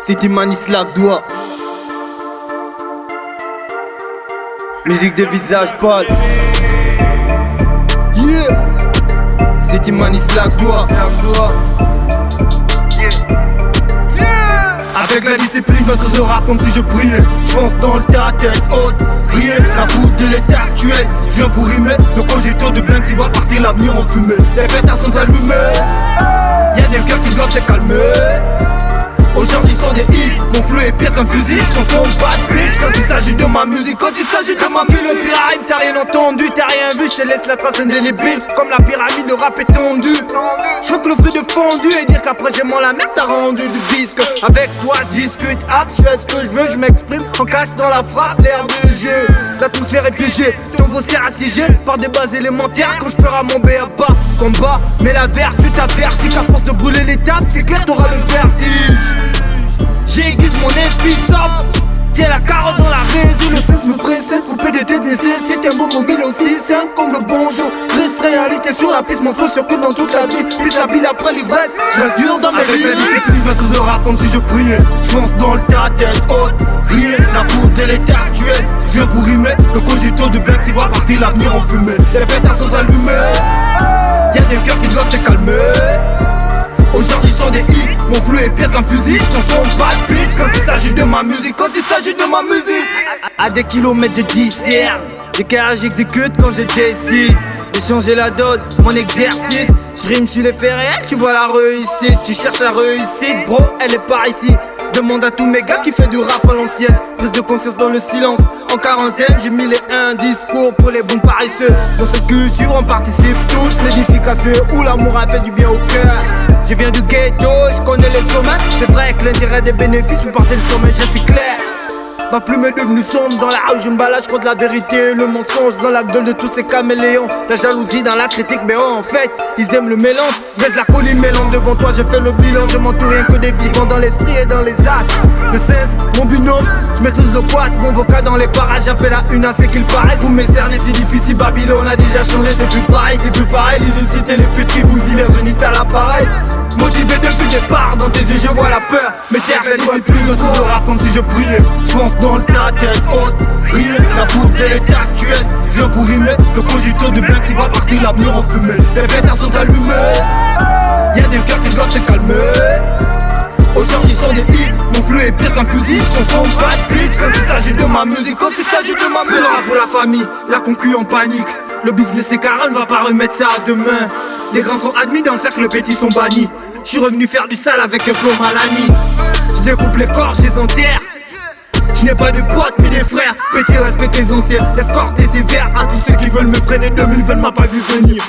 City Manislac doigt. Musique de visage pâle. Yeah. City Manislac doigt. Avec la discipline, je maîtrise le rap comme si je priais. Je fonce dans le tas, tête haute, rien à foutre de l'état actuel. Je viens pour rimer, le cogito de blanc qui va partir l'avenir en fumée. Les pétards sont allumés, y'a des cœurs qui doivent se calmer. Aujourd'hui sont des hits, mon flou est pire qu'un fusil. Je consomme pas de bitch quand il s'agit de ma musique. Quand il s'agit de ma musique, le pire arrive, t'as rien entendu, t'as rien vu. Je te laisse la trace indélébile, comme la pyramide, le rap est tendu. Je veux que le feu de fondu et dire qu'après j'ai moins la merde, t'as rendu du disque. Avec toi je discute, hop, je fais ce que je veux, je m'exprime en cache dans la frappe, l'air de jeu. L'atmosphère est piégée, ton faussaire assiégé par des bases élémentaires. Quand je pleure à mon B.A.B.A. combat, mais la vertu t'avertit qu'à force de brûler l'étape, c'est clair t'auras le vertige. J'aiguise mon esprit sobre, tiens la carotte dans la réseau. Le sens me précède, coupé de TDC. C'est un beau mobile aussi simple comme le bonjour. Triste réalité sur la piste, mon flow circule dans toute la vie. Puis la bille après l'ivresse, je reste dur dans mes vies. Avec la discipline, je maîtrise le rap comme si je priais. Je fonce dans le tas, tête haute, rien à foutre de l'état actuel. Je viens pour rimer, le cogito de Black qui va partir l'avenir en fumée. Les pétards sont allumés, y'a des cœurs qui doivent se calmer. Aujourd'hui sont des hits, mon flou est pire qu'un fusil. Je consomme pas de bitch quand il s'agit de ma musique. Quand il s'agit de ma musique. À des kilomètres je discerne, des carrières j'exécute quand je décide de changer la donne, mon exercice. Je rime sur les faits réels, tu vois la réussite. Tu cherches la réussite, bro, elle est par ici. Demande à tous mes gars qui fait du rap à l'ancienne. Prise de conscience dans le silence. En quarantaine, j'ai mis les un discours pour les bons paresseux. Dans cette culture, on participe tous. L'édification où l'amour a fait du bien au cœur. Je viens du ghetto, je connais les sommets. C'est vrai que l'intérêt des bénéfices, vous partez le sommet, je suis clair. Ma plume est devenue sombre, dans la rue je me balade, je crois de la vérité, le mensonge dans la gueule de tous ces caméléons. La jalousie dans la critique, mais en fait, ils aiment le mélange. Baisse la colline, mélange devant toi, je fais le bilan. Je m'entoure rien que des vivants dans l'esprit et dans les actes. Le sens, mon binôme, je maîtrise le quad, mon vocal dans les parages. J'ai fait la une à ce qu'il paraît. Pour mes cernes, c'est difficile, Babylone a déjà changé, c'est plus pareil, c'est plus pareil. L'illicite et les putes qui bousillent les génites à l'appareil. Motivé depuis le départ, dans tes yeux je vois la peur. Mes terres je discipline, je maîtrise le rap comme si je priais. Je fonce dans le tas, tête haute, rien à foutre de l'état actuel. Je viens pour rimer, le cogito de Black qui va partir l'avenir en fumée. Les pétards sont allumés, y'a des cœurs qui doivent se calmer. Aujourd'hui sont des hits, mon flou est pire qu'un fusil. Je consomme pas de bitch quand il s'agit de ma musique. Quand il s'agit de ma musique. Le rap pour la famille, la concu en panique. Le business c'est carré, on va pas remettre ça à demain. Les grands sont admis dans le cercle, les petits sont bannis. Je suis revenu faire du sale avec un flow Malani. Je découpe les corps, je les enterre. Je n'ai pas de potes mais des frères. Petit respecte les anciens, l'escorte est sévère. À tous ceux qui veulent me freiner, 2020 m'a pas vu venir.